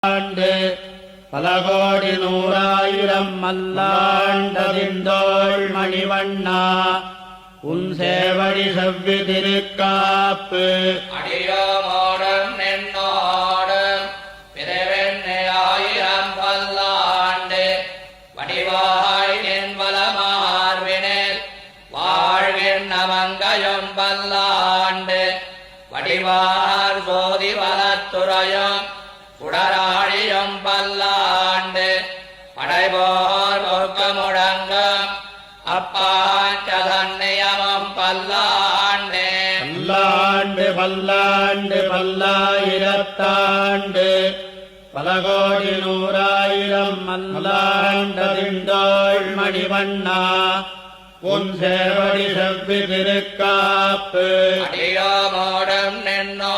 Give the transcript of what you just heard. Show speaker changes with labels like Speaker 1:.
Speaker 1: ஆண்டு பல கோடி நூறாயிரம் மல்லாண்டதிந்தோள் மணிவண்ணா உன் சேவடி செவ்வி திருக்காப்பு
Speaker 2: அடியோமோடும் நின்னோடும் பிறவெண்ணை ஆயிரம் பல்லாண்டு வடிவாய் நின் வலமார்வினில் வாழ்கின்ற மங்கையும் பல்லாண்டு வடிவார் சோதி வலத்துறையும் சுடராழியும் பல்லாண்டு படைபோர் ஒர்க்க முழங்கும் அப்பாஞ்சதன்னியமும் பல்லாண்டு
Speaker 1: பல்லாண்டு பல்லாண்டு பல்லாயிரத்தாண்டு பல கோடி நூறாயிரம் மல்லாண்டதிந்தோள் மணிவண்ணா உன் சேவடி செவ்வி திருக்காப்பு
Speaker 2: அடியோமோடும் நின்னோ